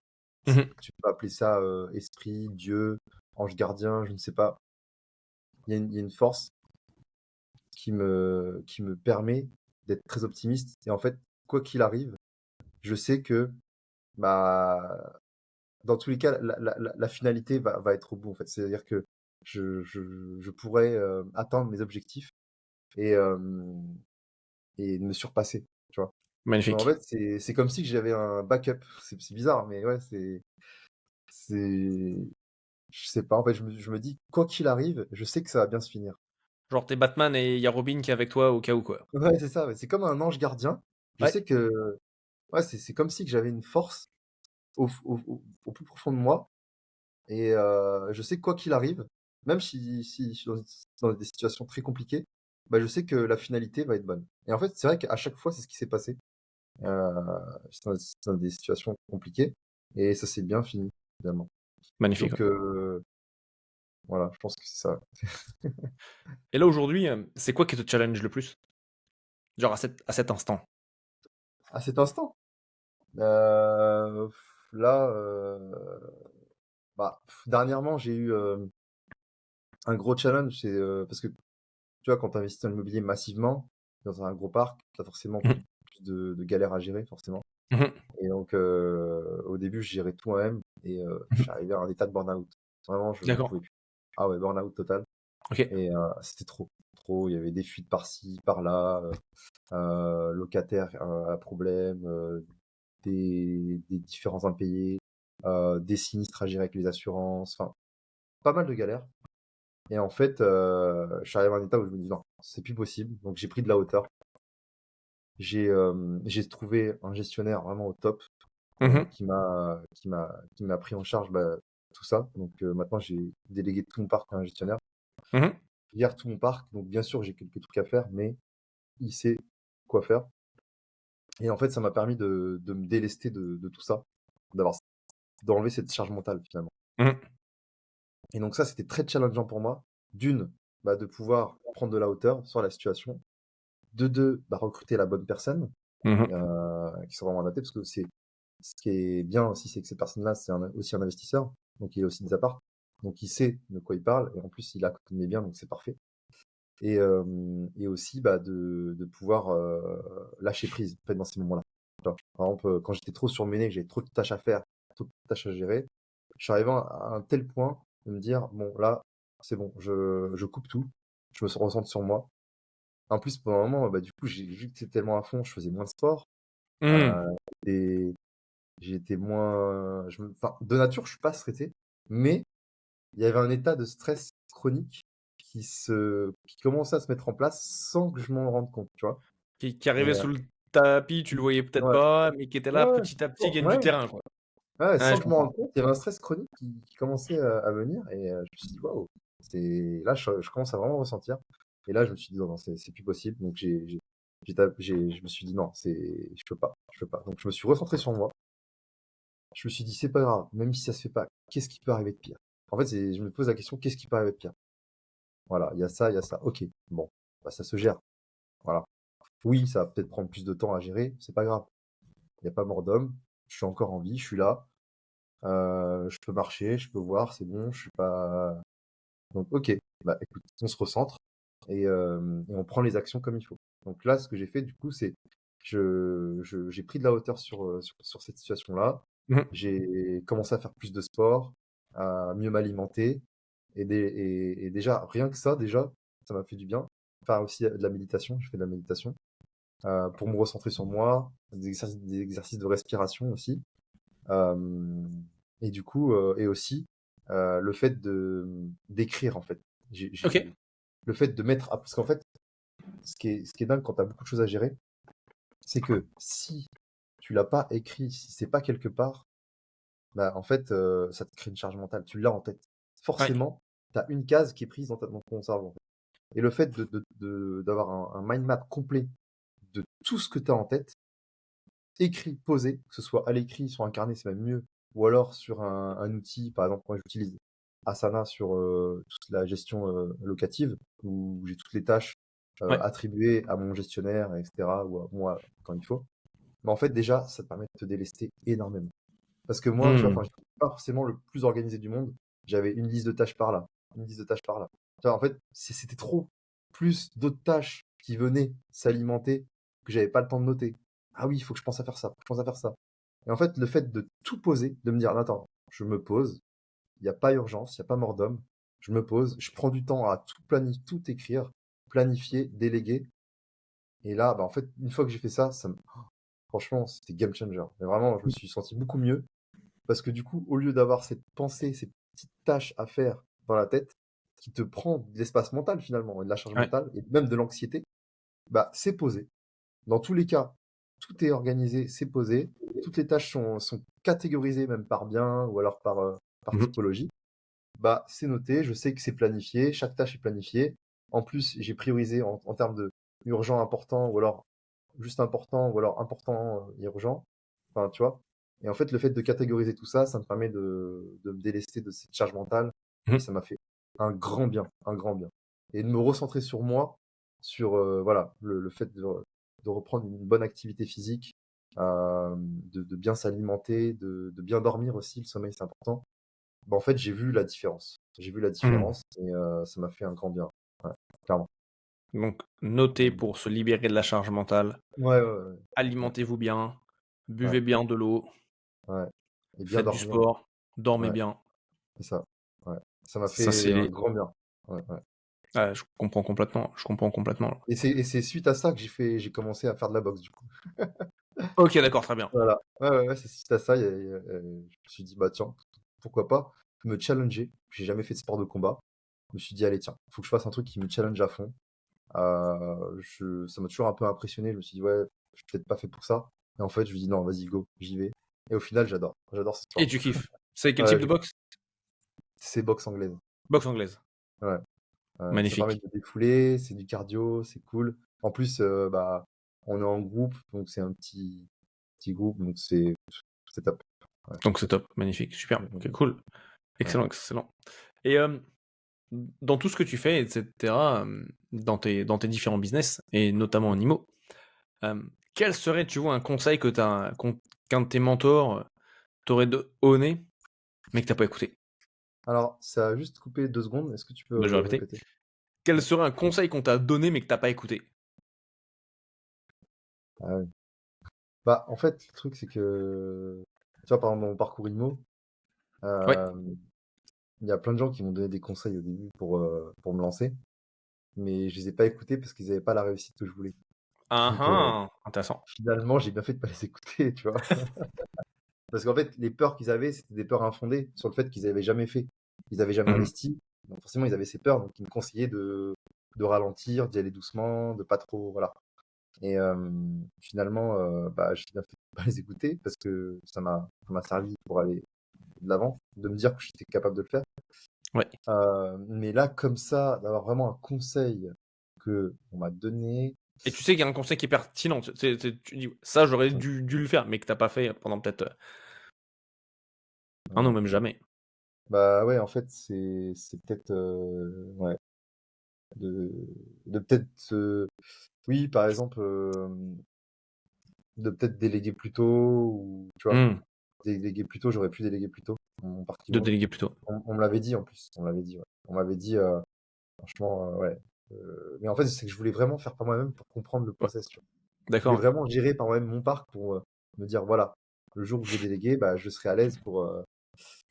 Mmh mh. Tu peux appeler ça, esprit, Dieu, ange gardien, je ne sais pas. Il y a une force qui me permet d'être très optimiste et en fait, quoi qu'il arrive, je sais que, bah, dans tous les cas, la finalité va être au bout, en fait. C'est-à-dire que je pourrais, atteindre mes objectifs et me surpasser, tu vois? En Magnifique. fait, c'est comme si que j'avais un backup. C'est bizarre, mais ouais, c'est je sais pas, en fait, je me dis: «Quoi qu'il arrive, je sais que ça va bien se finir». Genre tu Batman et il y a Robin qui est avec toi au cas où, quoi. Ouais, c'est ça, ouais, c'est comme un ange gardien. Je Ouais. sais que ouais, c'est comme si que j'avais une force au plus profond de moi et je sais que quoi qu'il arrive, même si je suis dans des situations très compliquées, bah, je sais que la finalité va être bonne et en fait, c'est vrai qu'à chaque fois, c'est ce qui s'est passé. Heu, c'est dans des situations compliquées et ça s'est bien fini, finalement. Magnifique, Donc ouais. voilà, je pense que c'est ça. Et là, aujourd'hui, c'est quoi qui te challenge le plus? Genre à cet instant? À cet instant, heu, là, bah, dernièrement, j'ai eu, un gros challenge, c'est, parce que, tu vois, quand tu investis dans l'immobilier massivement, dans un gros parc, tu as forcément Mmh mh. plus de galères à gérer, forcément Mmh. et donc au début, je gérais tout moi-même et je Mmh. suis arrivé à un état de burn-out. Vraiment, je n'en D'accord. pouvais plus. Ah ouais, burn-out total OK. et c'était trop, trop. Il y avait des fuites par-ci, par-là, locataires, à problème, des différents impayés, des sinistres à gérer avec les assurances, enfin, pas mal de galères et en fait, je suis arrivé à un état où je me dis: «Non, c'est plus possible», donc j'ai pris de la hauteur. J'ai trouvé un gestionnaire vraiment au top, Mmh mh. qui m'a pris en charge, bah, tout ça, donc maintenant j'ai délégué tout mon parc à un gestionnaire. Mmh mh. Il gère tout mon parc, donc bien sûr, j'ai quelques trucs à faire, mais il sait quoi faire et en fait, ça m'a permis de me délester de tout ça, d'avoir d'enlever cette charge mentale, finalement. Mmh. Et donc ça, c'était très challengeant pour moi. D'une, bah, de pouvoir prendre de la hauteur sur la situation. De 2, bah, recruter la bonne personne, Mmh mh. qui soit vraiment adaptée parce que c'est ce qui est bien aussi, c'est que cette personne-là, c'est aussi un investisseur, donc il a aussi des apparts. Donc il sait de quoi il parle et en plus, il a à côté de mes biens, donc c'est parfait. Et aussi, bah, de pouvoir, lâcher prise, en fait, dans ces moments-là. Tu vois? Par exemple, quand j'étais trop surmené, que j'avais trop de tâches à faire, trop de tâches à gérer, je suis arrivé à un tel point de me dire: «Bon là, c'est bon, je coupe tout, je me recentre sur moi». En plus, pendant un moment, bah, du coup, j'ai vu que j'étais tellement à fond, je faisais moins de sport, Mmh. heu et j'étais moins enfin, de nature, je suis pas stressé, mais il y avait un état de stress chronique qui commençait à se mettre en place sans que je m'en rende compte, tu vois? Qui Et arrivait sous le tapis, tu le voyais peut-être ouais, pas, mais qui était là ouais, ouais, petit à petit, gagne ouais, du terrain, quoi. ouais, Ouais, sans je que je m'en comprends. rende compte, il y avait un stress chronique qui commençait à venir et je me suis dit: «Waouh!» C'est là, je commence à vraiment ressentir et là, je me suis dit: «Non, non, c'est plus possible», donc je me suis dit: «Non, je peux pas, je peux pas», donc je me suis recentré sur moi. Je me suis dit: «C'est pas grave, même si ça se fait pas, qu'est-ce qui peut arriver de pire?» En fait, je me pose la question: «Qu'est-ce qui peut arriver de pire?» Voilà, il y a ça. OK, bon, bah, ça se gère. Voilà. Oui, ça va peut-être prendre plus de temps à gérer, c'est pas grave. Il y a pas mort d'homme, je suis encore en vie, je suis là, je peux marcher, je peux voir, c'est bon, je suis pas donc OK, bah, écoute, on se recentre et on prend les actions comme il faut. Donc là, ce que j'ai fait du coup, c'est j'ai pris de la hauteur sur cette situation-là. Mmh mh. J'ai commencé à faire plus de sport, à mieux m'alimenter et déjà, rien que ça, déjà, ça m'a fait du bien. Enfin aussi, de la méditation, je fais de la méditation, pour me recentrer sur moi, des exercices de respiration aussi. Hem et du coup, et aussi, le fait d'écrire en fait. OK. Le fait de mettre parce qu'en fait, ce qui est dingue quand tu as beaucoup de choses à gérer, c'est que si tu l'as pas écrit, si c'est pas quelque part, bah, en fait, ça te crée une charge mentale. Tu l'as en tête. Ouais. Forcément, tu as une case qui est prise dans ton cerveau, en fait. Et le fait d'avoir un mind map complet de tout ce que tu as en tête, écrit, posé, que ce soit à l'écrit, sur un carnet, c'est même mieux, ou alors sur un outil, par exemple, moi j'utilise Asana sur, toute la gestion, locative, où j'ai toutes les tâches, Ouais. attribuées à mon gestionnaire et cetera, ou à moi quand il faut. Mais en fait, déjà, ça te permet de te délester énormément. Parce que moi, tu vois, Mmh. enfin, j'étais pas forcément le plus organisé du monde. J'avais une liste de tâches par là, une liste de tâches par là. Tu vois, en fait, c'était trop. Plus d'autres tâches qui venaient s'alimenter, que j'avais pas le temps de noter. Ah oui, il faut que je pense à faire ça, faut que je pense à faire ça. Et en fait, le fait de tout poser, de me dire: «Attends, je me pose, il y a pas urgence, il y a pas mort d'homme. Je me pose, je prends du temps à tout écrire, planifier, déléguer» et là, bah, en fait, une fois que j'ai fait ça, ça me franchement, c'était game changer. Mais vraiment, je me suis senti beaucoup mieux parce que du coup, au lieu d'avoir cette pensée, ces petites tâches à faire dans la tête qui te prend de l'espace mental finalement et de la charge Ouais. mentale et même de l'anxiété, bah, c'est posé. Dans tous les cas, tout est organisé, c'est posé. Toutes les tâches sont catégorisées même par bien ou alors par Mmh. typologie. Bah, c'est noté, je sais que c'est planifié, chaque tâche est planifiée. En plus, j'ai priorisé en termes de urgent, important ou alors juste important ou alors important, urgent. Enfin, tu vois? Et en fait, le fait de catégoriser tout ça, ça me permet de me délester de cette charge mentale et Mmh. ça m'a fait un grand bien, un grand bien. Et de me recentrer sur moi, sur, voilà, le fait de reprendre une bonne activité physique, de bien s'alimenter, de bien dormir aussi, le sommeil, c'est important. Bah, en fait, j'ai vu la différence. J'ai vu la Mmh. différence et ça m'a fait un grand bien. Ouais, clairement. Donc notez Mmh. pour se libérer de la charge mentale, Ouais, ouais, ouais, ouais, alimentez-vous bien, ouais, buvez bien de l'eau, ouais et bien faites du dormir. sport, dormez Ouais, bien. c'est ça. Ouais. Ça m'a Ça, fait c'est un les grand bien. Ouais, ouais je comprends complètement. et c'est suite à ça que j'ai commencé à faire de la boxe, du coup. OK, d'accord, très bien. Voilà. Ouais, ouais, ouais, c'est suite à ça, je me suis dit: «Bah, tiens, pourquoi pas me challenger?» J'ai jamais fait de sport de combat. Je me suis dit: «Allez, tiens, faut que je fasse un truc qui me challenge à fond». Je ça m'a toujours un peu impressionné. Je me suis dit: «Ouais, je suis peut-être pas fait pour ça» et en fait, je me dis: «Non, vas-y, go, j'y vais» et au final, j'adore. J'adore ce Et sport. tu kiffes? C'est quel Ouais, type de boxe? c'est boxe anglaise. Boxe anglaise. Ouais, ouais, ça permet Magnifique. de défouler, c'est du cardio, c'est cool. En plus, bah, on est en groupe, donc c'est un petit groupe, donc c'est top. Ouais. Donc c'est top, magnifique, super. Mmh mh, OK, mmh. cool. Ouais. Excellent, excellent. Et dans tout ce que tu fais et cetera, dans tes différents business et notamment en IMO, quel serait, tu vois, un conseil que tu qu'un de tes mentors, t'aurait donné, mais que t'as pas écouté? Alors, ça a juste coupé 2 secondes. Est-ce que tu Bah, je vais peux répéter. répéter? Quel Ouais. serait un conseil qu'on t'a donné, mais que t'as pas écouté? Ah oui. Bah, en fait, le truc, c'est que, tu vois, par exemple, dans mon parcours IMO, Ouais. hem, il y a plein de gens qui m'ont donné des conseils au début pour me lancer, mais je les ai pas écoutés parce qu'ils avaient pas la réussite que je voulais. Ah Donc, ah! Intéressant. finalement, j'ai bien fait de pas les écouter, tu vois? Parce qu'en fait, les peurs qu'ils avaient, c'était des peurs infondées sur le fait qu'ils avaient jamais fait. Ils avaient jamais Mmh mh. investi, donc forcément, ils avaient ces peurs, donc ils me conseillaient de ralentir, d'y aller doucement, de pas trop voilà et finalement, bah, j'ai bien fait de pas les écouter parce que ça m'a servi pour aller de l'avant, de me dire que j'étais capable de le faire. Ouais. Mais là, comme ça, d'avoir vraiment un conseil qu'on m'a donné, Et tu sais qu'il y a un conseil qui est pertinent, tu dis: «Ça, j'aurais mmh, dû le faire», mais que t'as pas fait pendant peut-être, 1 an, ouais. même jamais. Bah, ouais, en fait, c'est peut-être, ouais, de peut-être, oui, par exemple, de peut-être déléguer plus tôt ou tu vois? Mmh. Déléguer plus tôt, j'aurais pu déléguer plus tôt mon partie De IMO. déléguer plutôt. On me l'avait dit en plus, on m'avait dit, ouais. On m'avait dit, franchement, ouais, mais en fait, c'est que je voulais vraiment faire par moi-même pour comprendre le Ouais, process, tu vois? Je voulais d'accord, ouais. vraiment gérer par moi-même mon parc me dire: «Voilà, le jour où je vais déléguer, bah, je serai à l'aise pour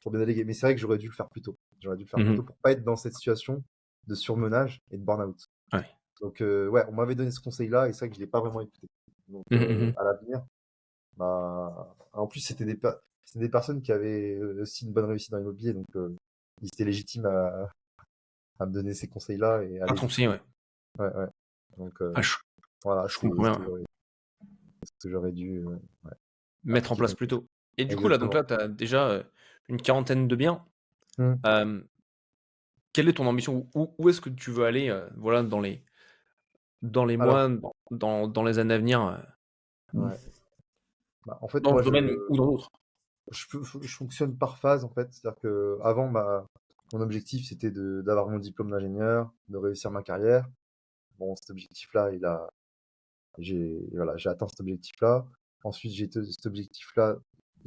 bien déléguer». Mais c'est vrai que j'aurais dû le faire plus tôt. J'aurais dû le faire Mmh plus mh. tôt pour pas être dans cette situation de surmenage et de burn-out. Ouais. Donc ouais, on m'avait donné ce conseil-là et c'est vrai que je l'ai pas vraiment écouté. Donc Mmh mh, mmh. à l'avenir, bah, en plus, c'était des personnes qui avaient, aussi une bonne réussite dans l'immobilier, donc ils étaient légitimes à me donner ces conseils-là et à Un les conseiller, écouter. ouais. Ouais, ouais. Donc Ah, voilà, je comprends bien, ouais. ce que j'aurais dû, ouais, Mettre en appliquer place comme plus conseil. tôt. Et du coup, là, donc Exactement. là, tu as déjà, une quarantaine de biens. Mmh. Hem, Quelle est ton ambition? Où est-ce que tu veux aller, voilà, dans les Alors, mois, dans les années à venir, ouais, bah, en fait, dans moi, ce domaine ou dans d'autres? je fonctionne par phase, en fait. C'est-à-dire qu'avant, mon objectif, c'était d'avoir mon diplôme d'ingénieur, de réussir ma carrière. Bon, cet objectif-là, voilà, j'ai atteint cet objectif-là. Ensuite, j'ai cet objectif-là,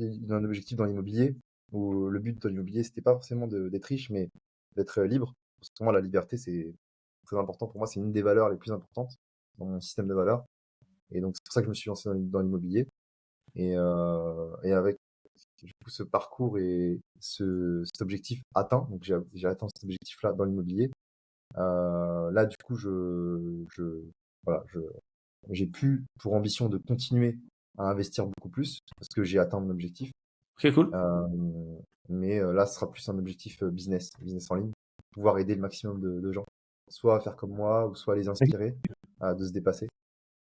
un objectif dans l'immobilier, où le but dans l'immobilier, c'était pas forcément d'être riche, mais d'être libre. Parce que pour moi, la liberté, c'est très important. Pour moi, c'est une des valeurs les plus importantes dans mon système de valeurs. Et donc, c'est pour ça que je me suis lancé dans l'immobilier. Et avec du coup ce parcours et cet objectif atteint, donc j'ai atteint cet objectif-là dans l'immobilier. Là, du coup, voilà, j'ai plus pour ambition de continuer à investir beaucoup plus parce que j'ai atteint mon objectif. Ok, cool. Euh, mais là, ce sera plus un objectif business en ligne, pouvoir aider le maximum de gens, soit à faire comme moi, ou soit à les inspirer de se dépasser.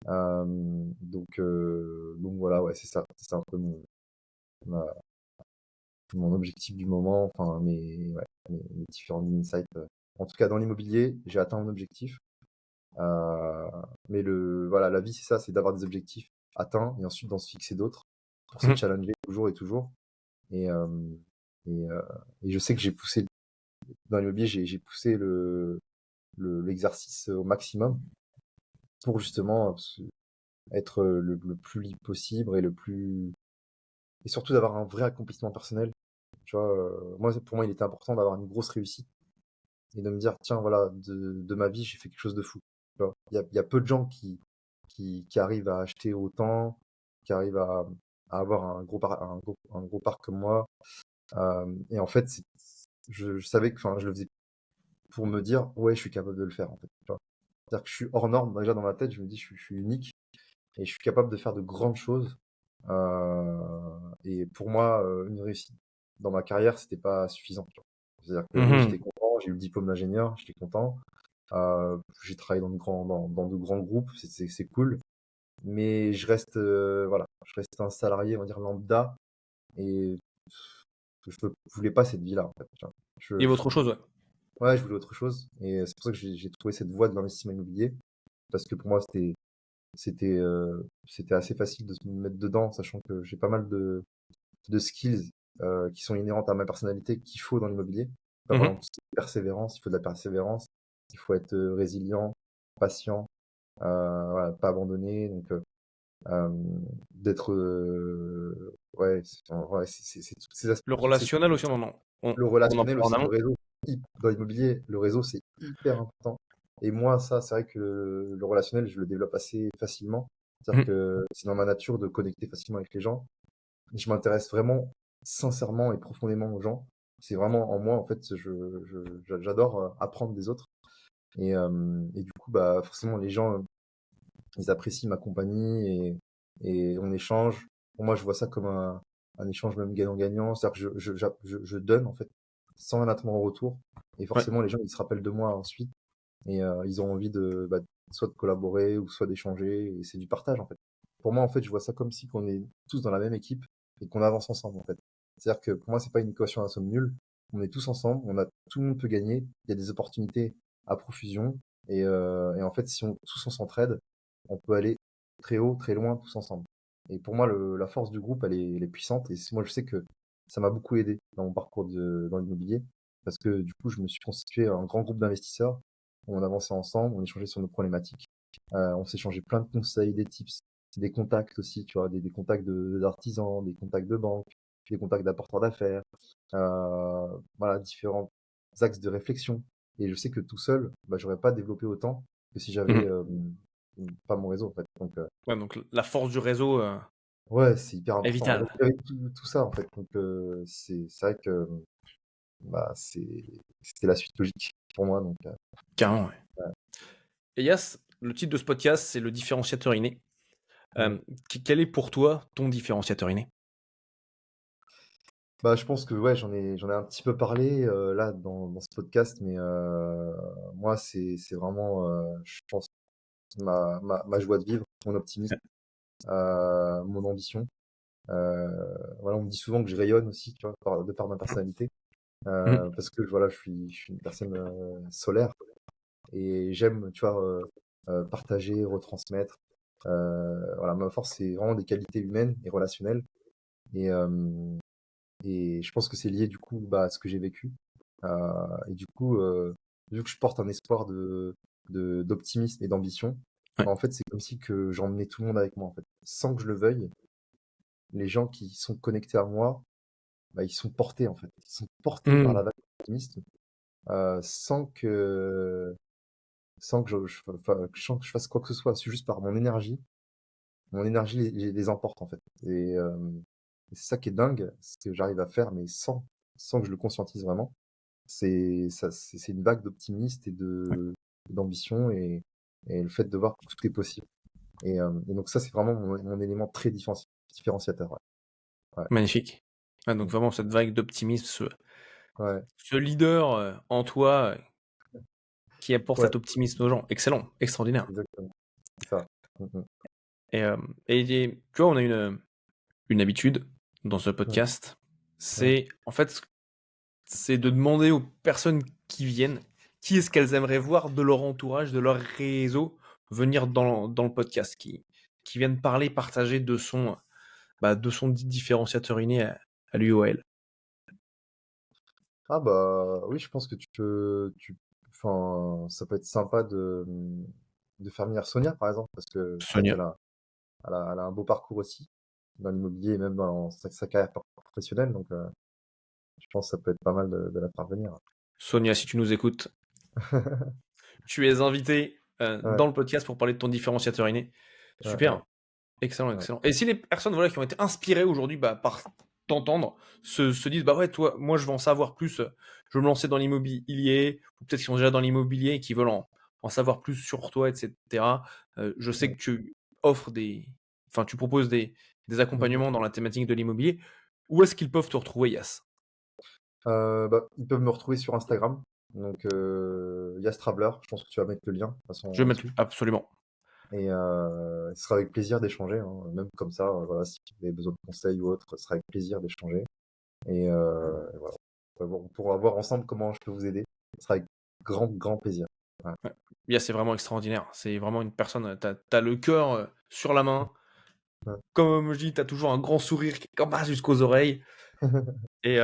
Euh, donc voilà, ouais, c'est ça un peu ma- mon objectif du moment, enfin mes différents insights. En tout cas, dans l'immobilier, j'ai atteint mon objectif. Euh, mais voilà, la vie, c'est ça, c'est d'avoir des objectifs atteints et ensuite d'en se fixer d'autres pour se Mhm. challenger toujours et toujours. Et, euh, et, euh, et je sais que j'ai poussé dans l'immobilier, j'ai poussé l'exercice au maximum pour justement être le plus libre possible et surtout d'avoir un vrai accomplissement personnel. Tu vois, moi, pour moi, il était important d'avoir une grosse réussite et de me dire, tiens, voilà, de ma vie, j'ai fait quelque chose de fou. Tu vois, il y a peu de gens qui arrivent à acheter autant, qui arrivent à avoir un gros parc comme moi. Et en fait, je savais que, enfin, je le faisais pour me dire, ouais, je suis capable de le faire, en fait. Tu vois. C'est-à-dire que je suis hors norme. Déjà, dans ma tête, je me dis, je suis unique et je suis capable de faire de grandes choses. Et pour moi, une réussite dans ma carrière, c'était pas suffisant. Tu vois. C'est-à-dire que oui, j'étais Mhm. content, j'ai eu le diplôme d'ingénieur, j'étais content. J'ai travaillé dans de grands groupes, c'est cool. Mais je reste, voilà, je reste un salarié, on va dire lambda, et je voulais pas cette vie-là, en fait. Tu vois. Et Je autre chose, ouais. Ouais, je voulais autre chose. Et c'est pour ça que j'ai trouvé cette voie de l'investissement immobilier. Parce que pour moi, c'était assez facile de se mettre dedans, sachant que j'ai pas mal de skills qui sont inhérentes à ma personnalité qu'il faut dans l'immobilier. Par Mhm. exemple, tout ce qui est persévérance, il faut de la persévérance, il faut être résilient, patient, voilà, pas abandonner. Donc, euh, d'être. Ouais, c'est Le toutes ces relationnel aussi, le on en relationnel parle en aussi, le amont. réseau. Dans l'immobilier, le réseau, c'est hyper important. Et moi, ça, c'est vrai que le relationnel, je le développe assez facilement. C'est-à-dire Mhm. que c'est dans ma nature de connecter facilement avec les gens. Je m'intéresse vraiment sincèrement et profondément aux gens. C'est vraiment en moi, en fait, j'adore apprendre des autres. Et du coup, bah, forcément, les gens, ils apprécient ma compagnie et on échange. Pour moi, je vois ça comme un échange même gagnant-gagnant. C'est-à-dire que je donne, en fait, sans rien attendre en retour. Et Ouais. forcément, les gens, ils se rappellent de moi ensuite. Et ils ont envie bah, soit de collaborer ou soit d'échanger. Et c'est du partage, en fait. Pour moi, en fait, je vois ça comme si qu'on est tous dans la même équipe et qu'on avance ensemble, en fait. C'est-à-dire que pour moi, c'est pas une équation à somme nulle. On est tous ensemble, tout le monde peut gagner. Il y a des opportunités à profusion. Et en fait, si tous on s'entraide, on peut aller très haut, très loin, tous ensemble. Et pour moi, la force du groupe, elle est puissante. Et moi, je sais que ça m'a beaucoup aidé dans mon parcours dans l'immobilier. Parce que du coup, je me suis constitué un grand groupe d'investisseurs. On avançait ensemble, on échangeait sur nos problématiques. On s'échangeait plein de conseils, des tips, des contacts aussi, tu vois, des contacts d'artisans, des contacts de banques, des contacts d'apporteurs d'affaires. Voilà, différents axes de réflexion. Et je sais que tout seul, bah, j'aurais pas développé autant que si j'avais Mhm. pas mon réseau, en fait. Donc, Ouais, donc la force du réseau ouais, c'est hyper est important. Et donc, vitale. avec tout ça, en fait. Donc, c'est vrai que bah, c'était la suite logique pour moi. Donc, Carrément, ouais. ouais, Et Yas, le titre de ce podcast, c'est le différenciateur inné. ouais. Quel est pour toi ton différenciateur inné? Bah, je pense que ouais, j'en ai un petit peu parlé là dans ce podcast, mais moi, c'est vraiment, je pense, ma joie de vivre, mon optimisme, Ouais. mon ambition. Voilà, on me dit souvent que je rayonne aussi, tu vois, de par ma personnalité, Mhm. parce que voilà, je suis une personne solaire et j'aime, tu vois, partager, retransmettre. Voilà, ma force, c'est vraiment des qualités humaines et relationnelles. Et, et je pense que c'est lié du coup bah, à ce que j'ai vécu. Et du coup, vu que je porte un espoir d'optimisme et d'ambition, Ouais. bah, en fait, c'est comme si que j'emmenais tout le monde avec moi, en fait. Sans que je le veuille, les gens qui sont connectés à moi, bah, ils sont portés, en fait. Ils sont portés par la Mhm. vague optimiste, sans que sans que je fasse quoi que ce soit. C'est juste par mon énergie. Mon énergie les emporte, en fait. Et c'est ça qui est dingue, ce que j'arrive à faire, mais sans que je le conscientise vraiment. C'est une vague d'optimisme et Ouais. d'ambition et le fait de voir que tout est possible. Et donc ça, c'est vraiment mon élément très différenciateur. Ouais. Ouais. Magnifique. Ouais, donc Mm. vraiment cette vague d'optimisme, Ouais. ce leader en toi qui apporte Ouais, cet optimisme aux gens. Excellent, extraordinaire. exactement. C'est ça. Mm, mm. Et, euh, tu vois, on a une habitude dans ce Ouais. podcast, Ouais. c'est en fait, c'est de demander aux personnes qui viennent qui est-ce qu'elles aimeraient voir de leur entourage, de leur réseau, venir dans le podcast, qui viennent parler, partager de son différenciateur inné à lui ou à elle. Ah bah oui, je pense que enfin, ça peut être sympa de faire venir Sonia, par exemple, parce que c'est vrai Sonia. qu'elle a un beau parcours aussi dans l'immobilier et même dans sa carrière professionnelle. Donc, je pense que ça peut être pas mal de la faire venir. Sonia, si tu nous écoutes, tu es invité Ouais, dans le podcast pour parler de ton différenciateur inné. ouais, ouais, Super. Excellent, ouais. excellent. Et si les personnes voilà, qui ont été inspirées aujourd'hui par t'entendre se disent bah ouais, toi, moi je veux en savoir plus, je veux me lancer dans l'immobilier, ou peut-être qu'ils sont déjà dans l'immobilier et qui veulent en savoir plus sur toi, etc. Je sais Ouais. que tu offres enfin, tu proposes des Mhm. accompagnements dans la thématique de l'immobilier. Où est-ce qu'ils peuvent te retrouver, Yas? Bah, ils peuvent me retrouver sur Instagram. Donc, Yas Traveler, je pense que tu vas mettre le lien de toute façon Je en vais mettre dessous. absolument. Et ce sera avec plaisir d'échanger, hein. Même comme ça, voilà, si vous avez besoin de conseils ou autre, ce sera avec plaisir d'échanger. Et voilà. On pourra voir ensemble comment je peux vous aider. Ce sera avec grand, grand plaisir. Ouais. Ouais. Yas, c'est vraiment extraordinaire. C'est vraiment une personne, t'as le cœur sur la main. Ouais. Comme je dis, t'as toujours un grand sourire qui passe jusqu'aux oreilles. Et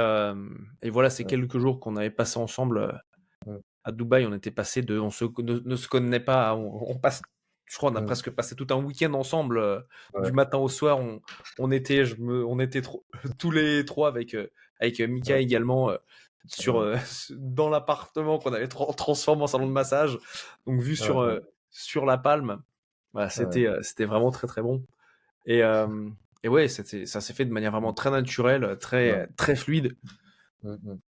voilà, ces Ouais. quelques jours qu'on avait passés ensemble Mm, à Dubaï, on était passé ne se connaît pas, on passe, je crois, on a mm. presque passé tout un week-end ensemble, du Ouais, matin au soir, on était tous les trois avec Mika ouais, également ouais, dans l'appartement qu'on avait transformé en salon de massage, donc vu ouais, ouais, sur la Palme, voilà, ouais. c'était vraiment très très bon. Et, euh, et ouais, ça s'est fait de manière vraiment Mm, très naturelle, ouais. très fluide. Mm, mm.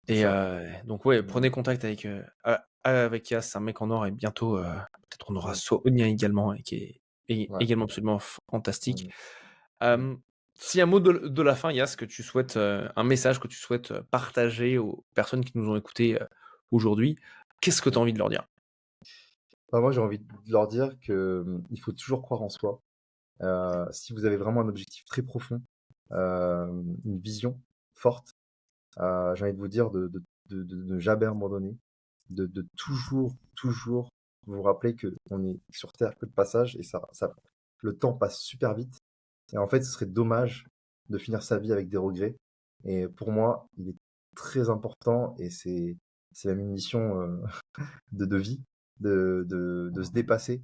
C'est Et ça. donc ouais, Mm, prenez contact avec Yas, c'est un mec en or, et bientôt, peut-être on aura mm, Sonia également, et qui est ouais. également absolument fantastique. Mm, mm. Euh, Si un mot de la fin, Yas, que tu souhaites, un message que tu souhaites partager aux personnes qui nous ont écoutés aujourd'hui, qu'est-ce que tu as Mm. envie de leur dire? Enfin, moi, j'ai envie de leur dire que il faut toujours croire en soi. Si vous avez vraiment un objectif très profond, une vision forte, j'ai envie de vous dire de ne jamais abandonner, de toujours, toujours vous rappeler que on est sur Terre que de passage et le temps passe super vite. Et en fait, ce serait dommage de finir sa vie avec des regrets. Et pour moi, il est très important et c'est même une mission de vie, de se dépasser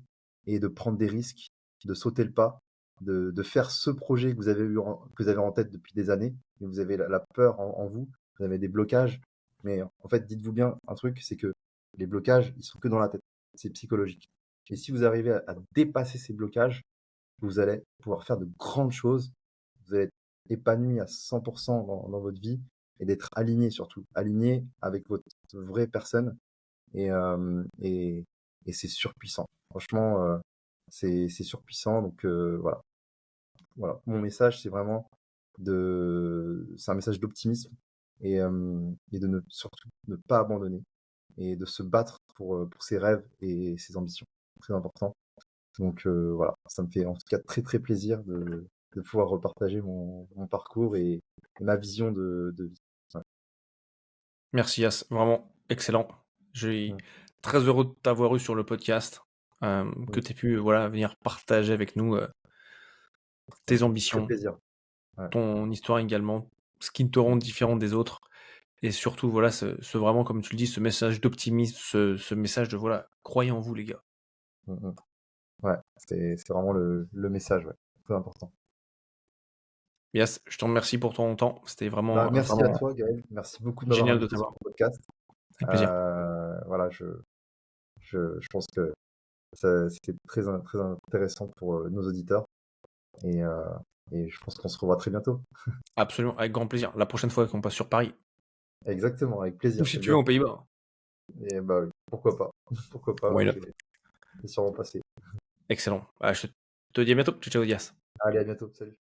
et de prendre des risques, de sauter le pas, de faire ce projet que que vous avez en tête depuis des années, et vous avez la peur en vous, vous avez des blocages. Mais en fait, dites-vous bien un truc, c'est que les blocages, ils sont que dans la tête. C'est psychologique. Et si vous arrivez à dépasser ces blocages, vous allez pouvoir faire de grandes choses. Vous allez être épanoui à 100% dans votre vie et d'être aligné surtout. Aligné avec votre vraie personne et, c'est surpuissant. Franchement, c'est surpuissant. Donc voilà. Voilà. Mon message, c'est vraiment c'est un message d'optimisme et de surtout ne pas abandonner et de se battre pour ses rêves et ses ambitions. Très important. Donc voilà, ça me fait en tout cas très très plaisir de pouvoir repartager mon parcours et ma vision de vie. Ouais. Merci Yas, vraiment excellent. Je suis Mm, très heureux de t'avoir eu sur le podcast, que mm, tu aies pu voilà, venir partager avec nous Ça me tes fait très ambitions, plaisir. Ouais. ton histoire également, ce qui te rend Mm, différent des autres. Et surtout, voilà, vraiment, comme tu le dis, ce message d'optimisme, ce message de, voilà, croyez en vous, les gars. mm, mm. Ouais, c'est vraiment le message, ouais. Très important. Yes, je te remercie pour ton temps. C'était Bah, vraiment, merci à vraiment toi, Gaël. Merci beaucoup de m'avoir génial de invité sur t'avoir. ton podcast. Avec plaisir. Voilà, je pense que c'était très intéressant pour nos auditeurs et, euh, et je pense qu'on se revoit très bientôt. Absolument, avec grand plaisir. La prochaine fois qu'on passe sur Paris. Exactement, avec Ou plaisir, si c'est tu veux, bien. aux Pays-Bas. Et bah oui, pourquoi pas. Pourquoi pas, Why je not? vais sûrement passer. Excellent. Ah, te dis à bientôt. Ciao, ciao, Dias. Allez, à bientôt. Salut.